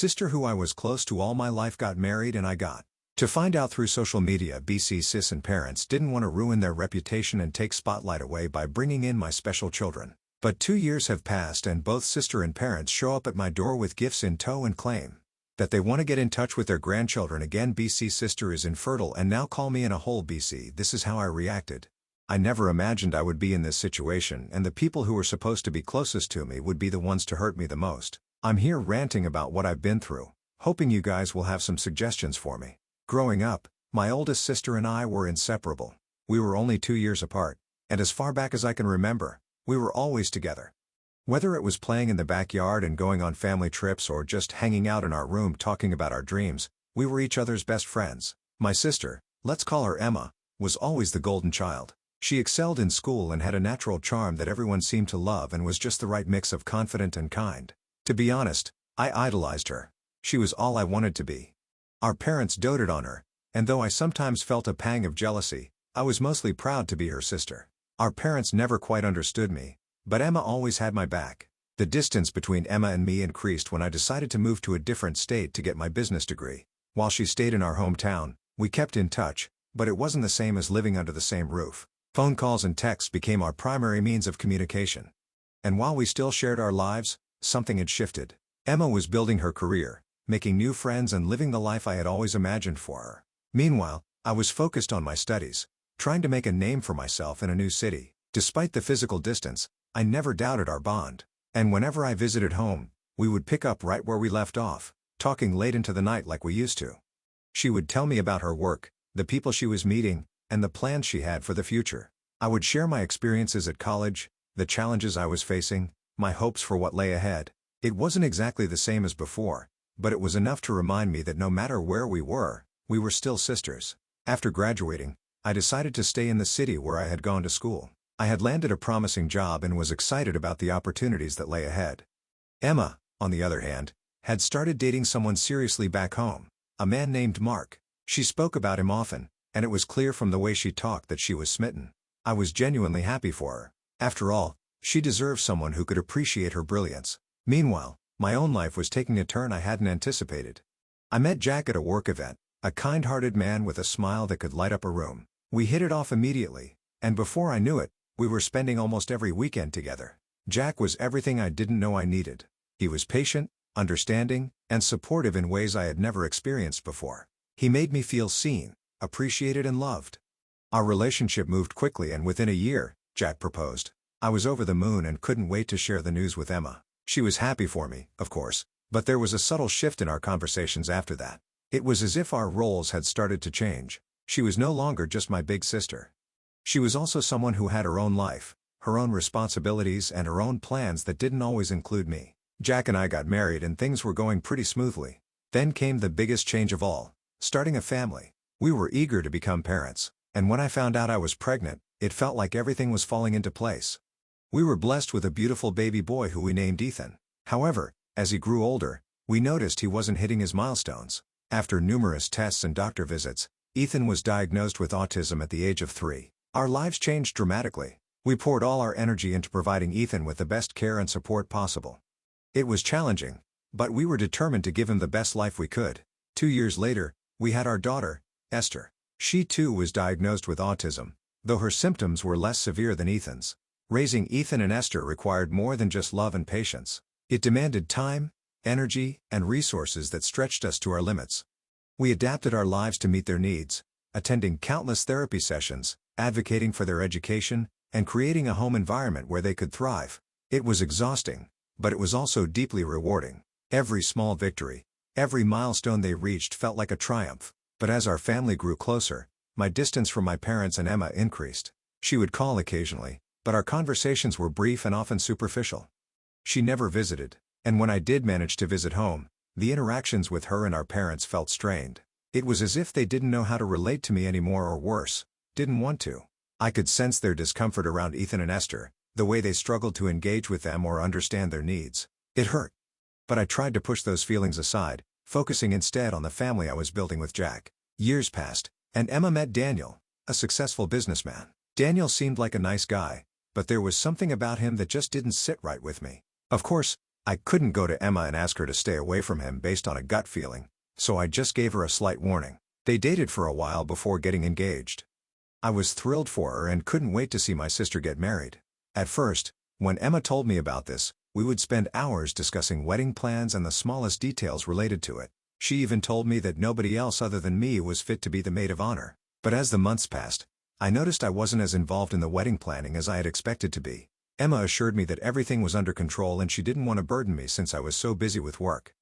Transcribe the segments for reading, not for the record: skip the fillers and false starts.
sister who I was close to all my life got married and I got to find out through social media. BC sis and parents didn't want to ruin their reputation and take spotlight away by bringing in my special children. But 2 years have passed and both sister and parents show up at my door with gifts in tow and claim that they want to get in touch with their grandchildren again. BC sister is infertile and now call me in a hole. BC, this is how I reacted. I never imagined I would be in this situation and the people who were supposed to be closest to me would be the ones to hurt me the most. I'm here ranting about what I've been through, hoping you guys will have some suggestions for me. Growing up, my oldest sister and I were inseparable. We were only 2 years apart, and as far back as I can remember, we were always together. Whether it was playing in the backyard and going on family trips or just hanging out in our room talking about our dreams, we were each other's best friends. My sister, let's call her Emma, was always the golden child. She excelled in school and had a natural charm that everyone seemed to love and was just the right mix of confident and kind. To be honest, I idolized her. She was all I wanted to be. Our parents doted on her, and though I sometimes felt a pang of jealousy, I was mostly proud to be her sister. Our parents never quite understood me, but Emma always had my back. The distance between Emma and me increased when I decided to move to a different state to get my business degree. While she stayed in our hometown, we kept in touch, but it wasn't the same as living under the same roof. Phone calls and texts became our primary means of communication. And while we still shared our lives, something had shifted. Emma was building her career, making new friends and living the life I had always imagined for her. Meanwhile, I was focused on my studies, trying to make a name for myself in a new city. Despite the physical distance, I never doubted our bond. And whenever I visited home, we would pick up right where we left off, talking late into the night like we used to. She would tell me about her work, the people she was meeting, and the plans she had for the future. I would share my experiences at college, the challenges I was facing, my hopes for what lay ahead. It wasn't exactly the same as before, but it was enough to remind me that no matter where we were still sisters. After graduating, I decided to stay in the city where I had gone to school. I had landed a promising job and was excited about the opportunities that lay ahead. Emma, on the other hand, had started dating someone seriously back home, a man named Mark. She spoke about him often, and it was clear from the way she talked that she was smitten. I was genuinely happy for her. After all, she deserved someone who could appreciate her brilliance. Meanwhile, my own life was taking a turn I hadn't anticipated. I met Jack at a work event, a kind-hearted man with a smile that could light up a room. We hit it off immediately, and before I knew it, we were spending almost every weekend together. Jack was everything I didn't know I needed. He was patient, understanding, and supportive in ways I had never experienced before. He made me feel seen, appreciated and loved. Our relationship moved quickly and within a year, Jack proposed. I was over the moon and couldn't wait to share the news with Emma. She was happy for me, of course, but there was a subtle shift in our conversations after that. It was as if our roles had started to change. She was no longer just my big sister. She was also someone who had her own life, her own responsibilities and her own plans that didn't always include me. Jack and I got married and things were going pretty smoothly. Then came the biggest change of all, starting a family. We were eager to become parents, and when I found out I was pregnant, it felt like everything was falling into place. We were blessed with a beautiful baby boy who we named Ethan. However, as he grew older, we noticed he wasn't hitting his milestones. After numerous tests and doctor visits, Ethan was diagnosed with autism at the age of 3. Our lives changed dramatically. We poured all our energy into providing Ethan with the best care and support possible. It was challenging, but we were determined to give him the best life we could. 2 years later, we had our daughter, Esther. She too was diagnosed with autism, though her symptoms were less severe than Ethan's. Raising Ethan and Esther required more than just love and patience. It demanded time, energy, and resources that stretched us to our limits. We adapted our lives to meet their needs, attending countless therapy sessions, advocating for their education, and creating a home environment where they could thrive. It was exhausting, but it was also deeply rewarding. Every small victory, every milestone they reached felt like a triumph. But as our family grew closer, my distance from my parents and Emma increased. She would call occasionally, but our conversations were brief and often superficial. She never visited, and when I did manage to visit home, the interactions with her and our parents felt strained. It was as if they didn't know how to relate to me anymore, or worse, didn't want to. I could sense their discomfort around Ethan and Esther, the way they struggled to engage with them or understand their needs. It hurt. But I tried to push those feelings aside, focusing instead on the family I was building with Jack. Years passed, and Emma met Daniel, a successful businessman. Daniel seemed like a nice guy, but there was something about him that just didn't sit right with me. Of course, I couldn't go to Emma and ask her to stay away from him based on a gut feeling, so I just gave her a slight warning. They dated for a while before getting engaged. I was thrilled for her and couldn't wait to see my sister get married. At first, when Emma told me about this, we would spend hours discussing wedding plans and the smallest details related to it. She even told me that nobody else other than me was fit to be the maid of honor. But as the months passed, I noticed I wasn't as involved in the wedding planning as I had expected to be. Emma assured me that everything was under control and she didn't want to burden me since I was so busy with work.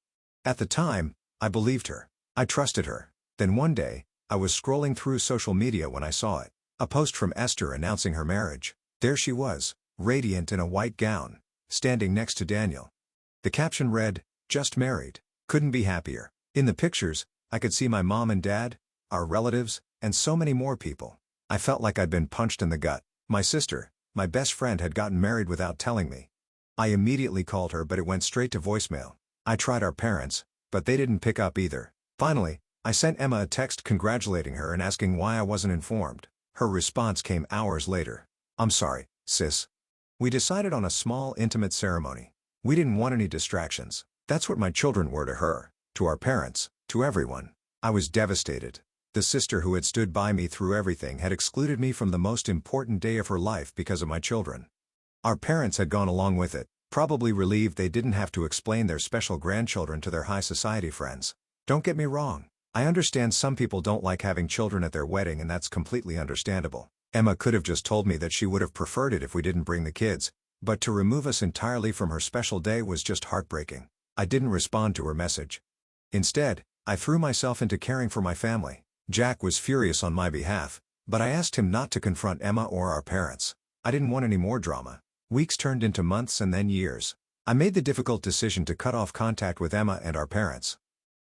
At the time, I believed her. I trusted her. Then one day, I was scrolling through social media when I saw it. A post from Esther announcing her marriage. There she was, radiant in a white gown, standing next to Daniel. The caption read, "Just married. Couldn't be happier." In the pictures, I could see my mom and dad, our relatives, and so many more people. I felt like I'd been punched in the gut. My sister, my best friend, had gotten married without telling me. I immediately called her, but it went straight to voicemail. I tried our parents, but they didn't pick up either. Finally, I sent Emma a text congratulating her and asking why I wasn't informed. Her response came hours later. "I'm sorry, sis. We decided on a small, intimate ceremony. We didn't want any distractions." That's what my children were to her, to our parents, to everyone. I was devastated. The sister who had stood by me through everything had excluded me from the most important day of her life because of my children. Our parents had gone along with it, probably relieved they didn't have to explain their special grandchildren to their high society friends. Don't get me wrong. I understand some people don't like having children at their wedding, and that's completely understandable. Emma could have just told me that she would have preferred it if we didn't bring the kids, but to remove us entirely from her special day was just heartbreaking. I didn't respond to her message. Instead, I threw myself into caring for my family. Jack was furious on my behalf, but I asked him not to confront Emma or our parents. I didn't want any more drama. Weeks turned into months and then years. I made the difficult decision to cut off contact with Emma and our parents.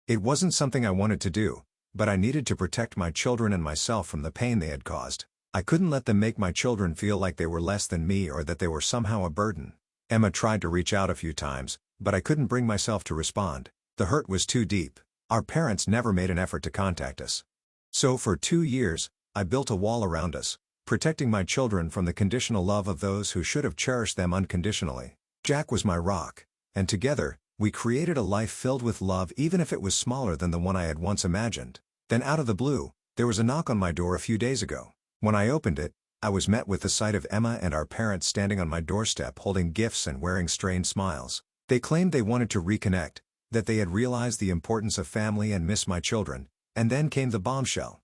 It wasn't something I wanted to do, but I needed to protect my children and myself from the pain they had caused. I couldn't let them make my children feel like they were less than me or that they were somehow a burden. Emma tried to reach out a few times, but I couldn't bring myself to respond. The hurt was too deep. Our parents never made an effort to contact us. So for 2 years, I built a wall around us, protecting my children from the conditional love of those who should have cherished them unconditionally. Jack was my rock, and together, we created a life filled with love, even if it was smaller than the one I had once imagined. Then out of the blue, there was a knock on my door a few days ago. When I opened it, I was met with the sight of Emma and our parents standing on my doorstep holding gifts and wearing strained smiles. They claimed they wanted to reconnect, that they had realized the importance of family and missed my children, and then came the bombshell.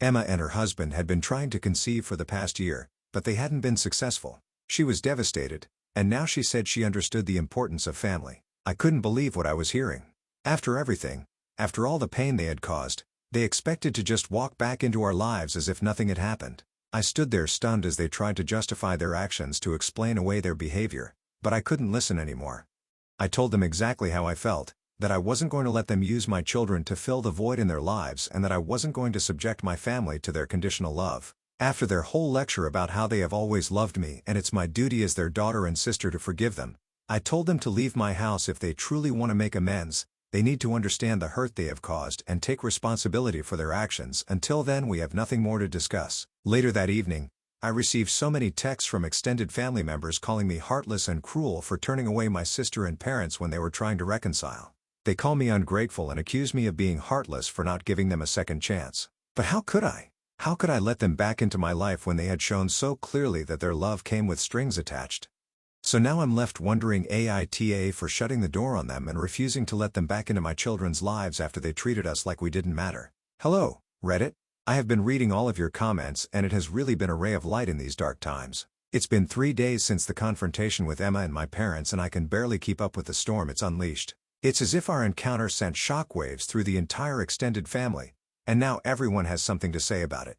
Emma and her husband had been trying to conceive for the past year, but they hadn't been successful. She was devastated, and now she said she understood the importance of family. I couldn't believe what I was hearing. After everything, after all the pain they had caused, they expected to just walk back into our lives as if nothing had happened. I stood there stunned as they tried to justify their actions to explain away their behavior, but I couldn't listen anymore. I told them exactly how I felt, that I wasn't going to let them use my children to fill the void in their lives, and that I wasn't going to subject my family to their conditional love. After their whole lecture about how they have always loved me and it's my duty as their daughter and sister to forgive them, I told them to leave my house if they truly want to make amends. They need to understand the hurt they have caused and take responsibility for their actions. Until then, we have nothing more to discuss. Later that evening, I received so many texts from extended family members calling me heartless and cruel for turning away my sister and parents when they were trying to reconcile. They call me ungrateful and accuse me of being heartless for not giving them a second chance. But how could I? How could I let them back into my life when they had shown so clearly that their love came with strings attached? So now I'm left wondering AITA for shutting the door on them and refusing to let them back into my children's lives after they treated us like we didn't matter. Hello, Reddit. I have been reading all of your comments, and it has really been a ray of light in these dark times. It's been 3 days since the confrontation with Emma and my parents, and I can barely keep up with the storm it's unleashed. It's as if our encounter sent shockwaves through the entire extended family, and now everyone has something to say about it.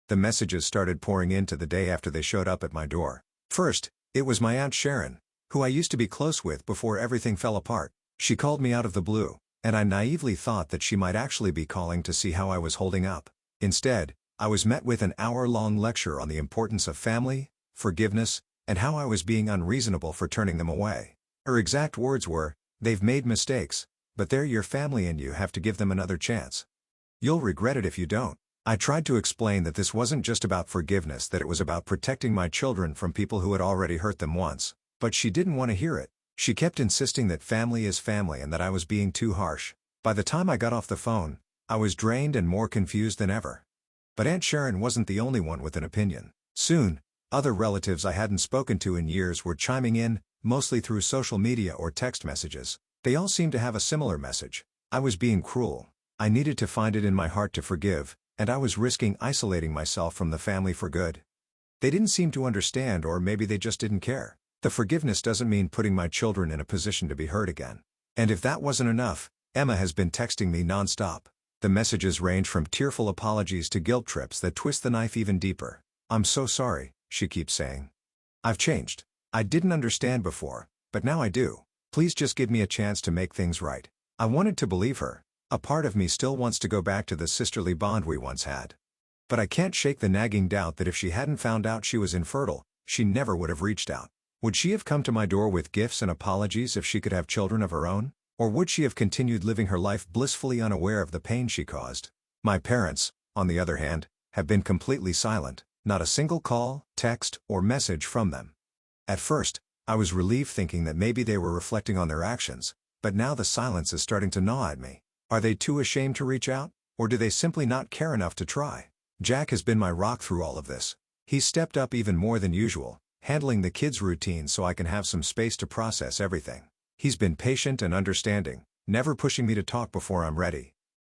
The messages started pouring in the day after they showed up at my door. First, it was my Aunt Sharon, who I used to be close with before everything fell apart. She called me out of the blue, and I naively thought that she might actually be calling to see how I was holding up. Instead, I was met with an hour-long lecture on the importance of family, forgiveness, and how I was being unreasonable for turning them away. Her exact words were, "They've made mistakes, but they're your family and you have to give them another chance. You'll regret it if you don't." I tried to explain that this wasn't just about forgiveness, that it was about protecting my children from people who had already hurt them once. But she didn't want to hear it. She kept insisting that family is family and that I was being too harsh. By the time I got off the phone, I was drained and more confused than ever. But Aunt Sharon wasn't the only one with an opinion. Soon, other relatives I hadn't spoken to in years were chiming in, mostly through social media or text messages. They all seemed to have a similar message. I was being cruel. I needed to find it in my heart to forgive, and I was risking isolating myself from the family for good. They didn't seem to understand, or maybe they just didn't care. The forgiveness doesn't mean putting my children in a position to be hurt again. And if that wasn't enough, Emma has been texting me nonstop. The messages range from tearful apologies to guilt trips that twist the knife even deeper. "I'm so sorry," she keeps saying. "I've changed. I didn't understand before, but now I do. Please just give me a chance to make things right." I wanted to believe her. A part of me still wants to go back to the sisterly bond we once had. But I can't shake the nagging doubt that if she hadn't found out she was infertile, she never would have reached out. Would she have come to my door with gifts and apologies if she could have children of her own? Or would she have continued living her life blissfully unaware of the pain she caused? My parents, on the other hand, have been completely silent. Not a single call, text, or message from them. At first, I was relieved, thinking that maybe they were reflecting on their actions, but now the silence is starting to gnaw at me. Are they too ashamed to reach out, or do they simply not care enough to try? Jack has been my rock through all of this. He's stepped up even more than usual, handling the kids' routine so I can have some space to process everything. He's been patient and understanding, never pushing me to talk before I'm ready.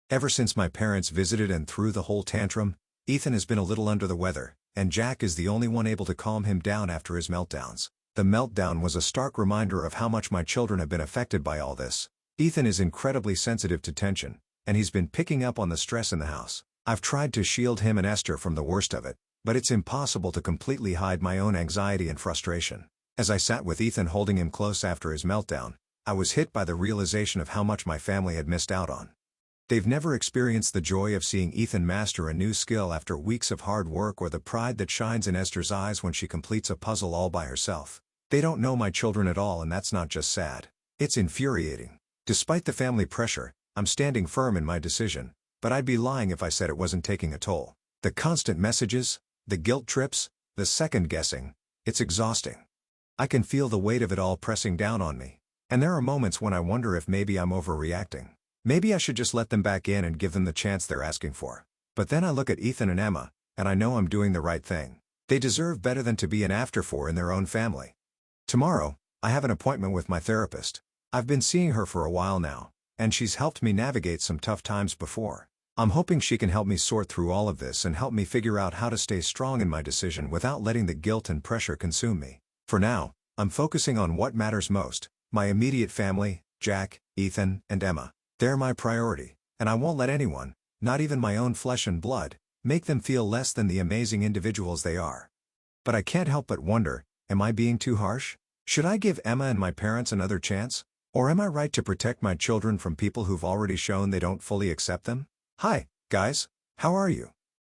Ever since my parents visited and threw the whole tantrum, Ethan has been a little under the weather, and Jack is the only one able to calm him down after his meltdowns. The meltdown was a stark reminder of how much my children have been affected by all this. Ethan is incredibly sensitive to tension, and he's been picking up on the stress in the house. I've tried to shield him and Esther from the worst of it, but it's impossible to completely hide my own anxiety and frustration. As I sat with Ethan holding him close after his meltdown, I was hit by the realization of how much my family had missed out on. They've never experienced the joy of seeing Ethan master a new skill after weeks of hard work, or the pride that shines in Esther's eyes when she completes a puzzle all by herself. They don't know my children at all, and that's not just sad. It's infuriating. Despite the family pressure, I'm standing firm in my decision, but I'd be lying if I said it wasn't taking a toll. The constant messages, the guilt trips, the second guessing, it's exhausting. I can feel the weight of it all pressing down on me. And there are moments when I wonder if maybe I'm overreacting. Maybe I should just let them back in and give them the chance they're asking for. But then I look at Ethan and Emma, and I know I'm doing the right thing. They deserve better than to be an afterthought in their own family. Tomorrow, I have an appointment with my therapist. I've been seeing her for a while now, and she's helped me navigate some tough times before. I'm hoping she can help me sort through all of this and help me figure out how to stay strong in my decision without letting the guilt and pressure consume me. For now, I'm focusing on what matters most: my immediate family, Jack, Ethan, and Emma. They're my priority, and I won't let anyone, not even my own flesh and blood, make them feel less than the amazing individuals they are. But I can't help but wonder, am I being too harsh? Should I give Emma and my parents another chance? Or am I right to protect my children from people who've already shown they don't fully accept them? Hi, guys, how are you?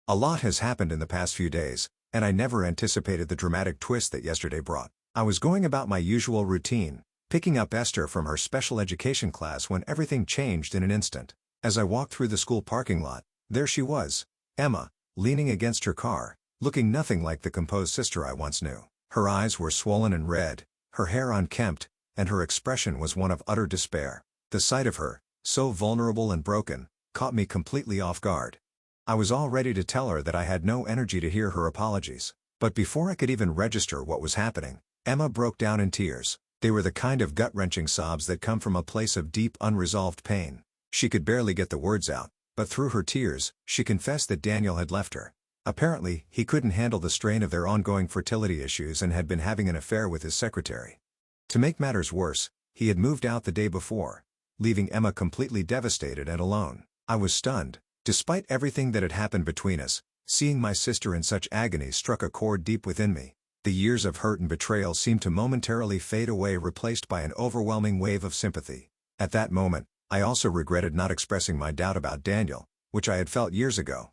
A lot has happened in the past few days, and I never anticipated the dramatic twist that yesterday brought. I was going about my usual routine, picking up Esther from her special education class, when everything changed in an instant. As I walked through the school parking lot, there she was, Emma, leaning against her car, looking nothing like the composed sister I once knew. Her eyes were swollen and red, her hair unkempt, and her expression was one of utter despair. The sight of her, so vulnerable and broken, caught me completely off guard. I was all ready to tell her that I had no energy to hear her apologies. But before I could even register what was happening, Emma broke down in tears. They were the kind of gut-wrenching sobs that come from a place of deep, unresolved pain. She could barely get the words out, but through her tears, she confessed that Daniel had left her. Apparently, he couldn't handle the strain of their ongoing fertility issues and had been having an affair with his secretary. To make matters worse, he had moved out the day before, leaving Emma completely devastated and alone. I was stunned. Despite everything that had happened between us, seeing my sister in such agony struck a chord deep within me. The years of hurt and betrayal seemed to momentarily fade away, replaced by an overwhelming wave of sympathy. At that moment, I also regretted not expressing my doubt about Daniel, which I had felt years ago.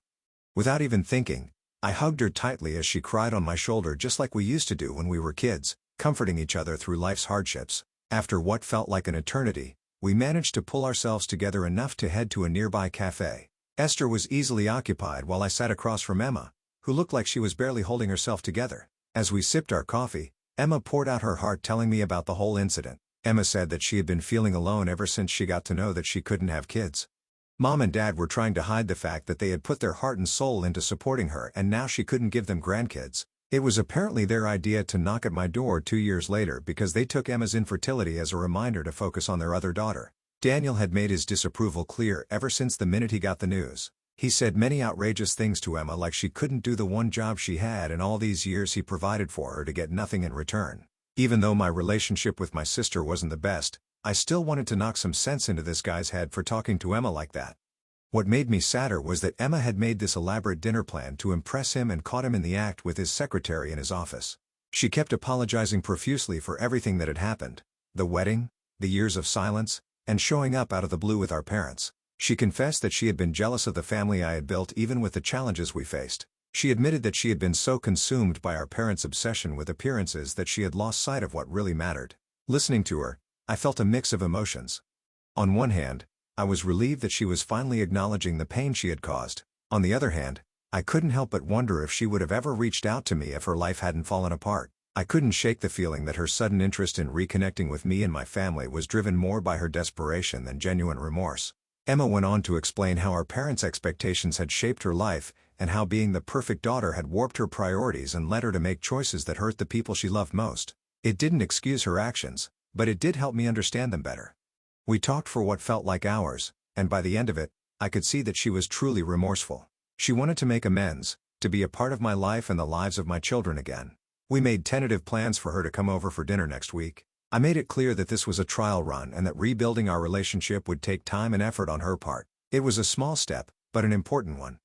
Without even thinking, I hugged her tightly as she cried on my shoulder, just like we used to do when we were kids, comforting each other through life's hardships. After what felt like an eternity, we managed to pull ourselves together enough to head to a nearby cafe. Esther was easily occupied while I sat across from Emma, who looked like she was barely holding herself together. As we sipped our coffee, Emma poured out her heart, telling me about the whole incident. Emma said that she had been feeling alone ever since she got to know that she couldn't have kids. Mom and Dad were trying to hide the fact that they had put their heart and soul into supporting her and now she couldn't give them grandkids. It was apparently their idea to knock at my door 2 years later because they took Emma's infertility as a reminder to focus on their other daughter. Daniel had made his disapproval clear ever since the minute he got the news. He said many outrageous things to Emma like she couldn't do the one job she had and all these years he provided for her to get nothing in return. Even though my relationship with my sister wasn't the best, I still wanted to knock some sense into this guy's head for talking to Emma like that. What made me sadder was that Emma had made this elaborate dinner plan to impress him and caught him in the act with his secretary in his office. She kept apologizing profusely for everything that had happened, the wedding, the years of silence, and showing up out of the blue with our parents. She confessed that she had been jealous of the family I had built even with the challenges we faced. She admitted that she had been so consumed by our parents' obsession with appearances that she had lost sight of what really mattered. Listening to her, I felt a mix of emotions. On one hand, I was relieved that she was finally acknowledging the pain she had caused. On the other hand, I couldn't help but wonder if she would have ever reached out to me if her life hadn't fallen apart. I couldn't shake the feeling that her sudden interest in reconnecting with me and my family was driven more by her desperation than genuine remorse. Emma went on to explain how our parents' expectations had shaped her life, and how being the perfect daughter had warped her priorities and led her to make choices that hurt the people she loved most. It didn't excuse her actions, but it did help me understand them better. We talked for what felt like hours, and by the end of it, I could see that she was truly remorseful. She wanted to make amends, to be a part of my life and the lives of my children again. We made tentative plans for her to come over for dinner next week. I made it clear that this was a trial run and that rebuilding our relationship would take time and effort on her part. It was a small step, but an important one.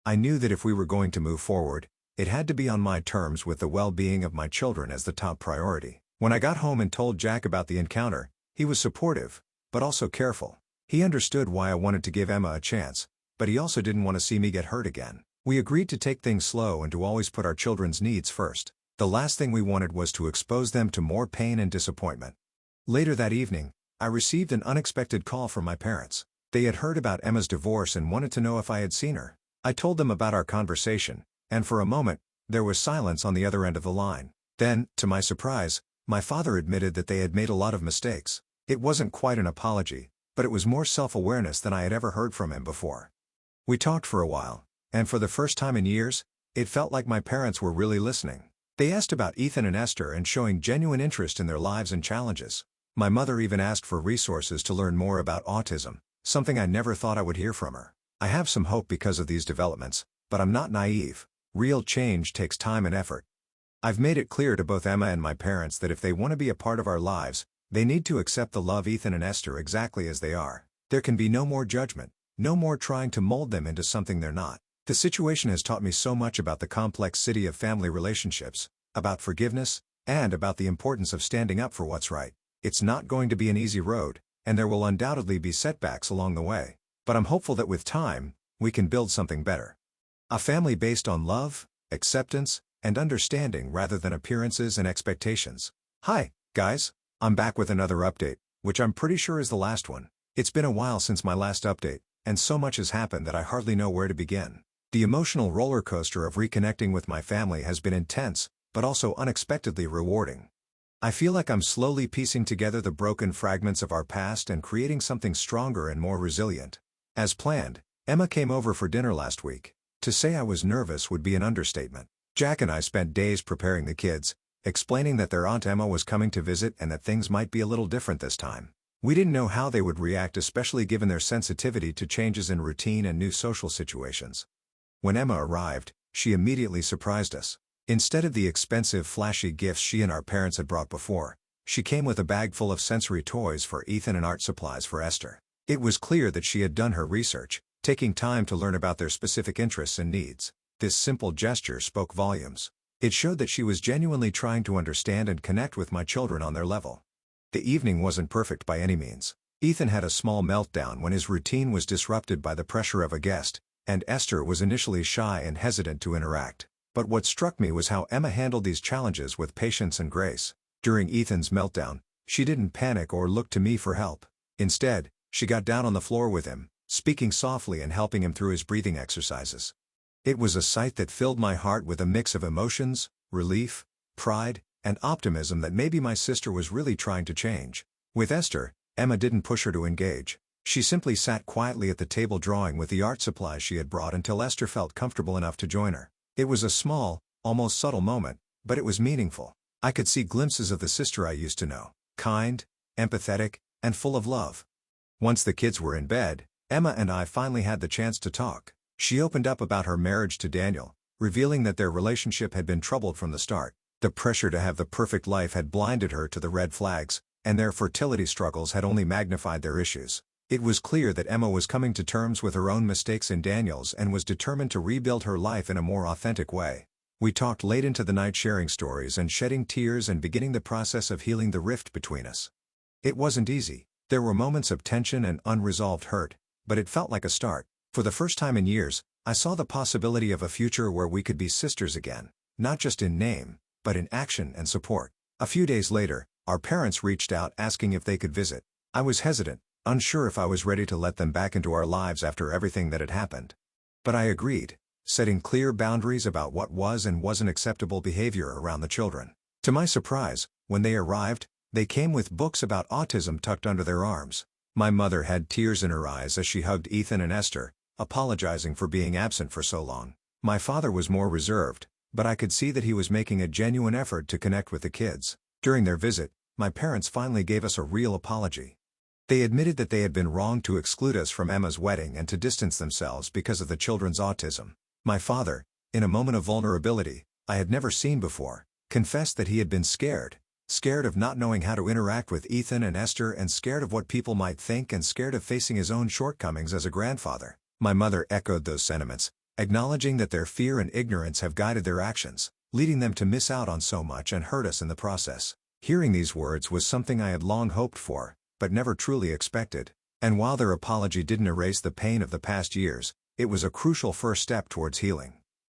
I knew that if we were going to move forward, it had to be on my terms with the well-being of my children as the top priority. When I got home and told Jack about the encounter, he was supportive, but also careful. He understood why I wanted to give Emma a chance, but he also didn't want to see me get hurt again. We agreed to take things slow and to always put our children's needs first. The last thing we wanted was to expose them to more pain and disappointment. Later that evening, I received an unexpected call from my parents. They had heard about Emma's divorce and wanted to know if I had seen her. I told them about our conversation, and for a moment, there was silence on the other end of the line. Then, to my surprise, my father admitted that they had made a lot of mistakes. It wasn't quite an apology, but it was more self-awareness than I had ever heard from him before. We talked for a while, and for the first time in years, it felt like my parents were really listening. They asked about Ethan and Esther and showing genuine interest in their lives and challenges. My mother even asked for resources to learn more about autism, something I never thought I would hear from her. I have some hope because of these developments, but I'm not naive. Real change takes time and effort. I've made it clear to both Emma and my parents that if they want to be a part of our lives, they need to accept the love Ethan and Esther exactly as they are. There can be no more judgment, no more trying to mold them into something they're not. The situation has taught me so much about the complexity of family relationships, about forgiveness, and about the importance of standing up for what's right. It's not going to be an easy road, and there will undoubtedly be setbacks along the way. But I'm hopeful that with time, we can build something better. A family based on love, acceptance, and understanding rather than appearances and expectations. Hi, guys. I'm back with another update, which I'm pretty sure is the last one. It's been a while since my last update, and so much has happened that I hardly know where to begin. The emotional roller coaster of reconnecting with my family has been intense, but also unexpectedly rewarding. I feel like I'm slowly piecing together the broken fragments of our past and creating something stronger and more resilient. As planned, Emma came over for dinner last week. To say I was nervous would be an understatement. Jack and I spent days preparing the kids, explaining that their Aunt Emma was coming to visit and that things might be a little different this time. We didn't know how they would react, especially given their sensitivity to changes in routine and new social situations. When Emma arrived, she immediately surprised us. Instead of the expensive, flashy gifts she and our parents had brought before, she came with a bag full of sensory toys for Ethan and art supplies for Esther. It was clear that she had done her research, taking time to learn about their specific interests and needs. This simple gesture spoke volumes. It showed that she was genuinely trying to understand and connect with my children on their level. The evening wasn't perfect by any means. Ethan had a small meltdown when his routine was disrupted by the pressure of a guest, and Esther was initially shy and hesitant to interact. But what struck me was how Emma handled these challenges with patience and grace. During Ethan's meltdown, she didn't panic or look to me for help. Instead, she got down on the floor with him, speaking softly and helping him through his breathing exercises. It was a sight that filled my heart with a mix of emotions, relief, pride, and optimism that maybe my sister was really trying to change. With Esther, Emma didn't push her to engage. She simply sat quietly at the table drawing with the art supplies she had brought until Esther felt comfortable enough to join her. It was a small, almost subtle moment, but it was meaningful. I could see glimpses of the sister I used to know, kind, empathetic, and full of love. Once the kids were in bed, Emma and I finally had the chance to talk. She opened up about her marriage to Daniel, revealing that their relationship had been troubled from the start. The pressure to have the perfect life had blinded her to the red flags, and their fertility struggles had only magnified their issues. It was clear that Emma was coming to terms with her own mistakes in Daniel's and was determined to rebuild her life in a more authentic way. We talked late into the night, sharing stories and shedding tears and beginning the process of healing the rift between us. It wasn't easy. There were moments of tension and unresolved hurt, but it felt like a start. For the first time in years, I saw the possibility of a future where we could be sisters again, not just in name, but in action and support. A few days later, our parents reached out asking if they could visit. I was hesitant, unsure if I was ready to let them back into our lives after everything that had happened. But I agreed, setting clear boundaries about what was and wasn't acceptable behavior around the children. To my surprise, when they arrived, they came with books about autism tucked under their arms. My mother had tears in her eyes as she hugged Ethan and Esther, apologizing for being absent for so long. My father was more reserved, but I could see that he was making a genuine effort to connect with the kids. During their visit, my parents finally gave us a real apology. They admitted that they had been wrong to exclude us from Emma's wedding and to distance themselves because of the children's autism. My father, in a moment of vulnerability I had never seen before, confessed that he had been scared of not knowing how to interact with Ethan and Esther, and scared of what people might think, and scared of facing his own shortcomings as a grandfather. My mother echoed those sentiments, acknowledging that their fear and ignorance have guided their actions, leading them to miss out on so much and hurt us in the process. Hearing these words was something I had long hoped for, but never truly expected. And while their apology didn't erase the pain of the past years, it was a crucial first step towards healing.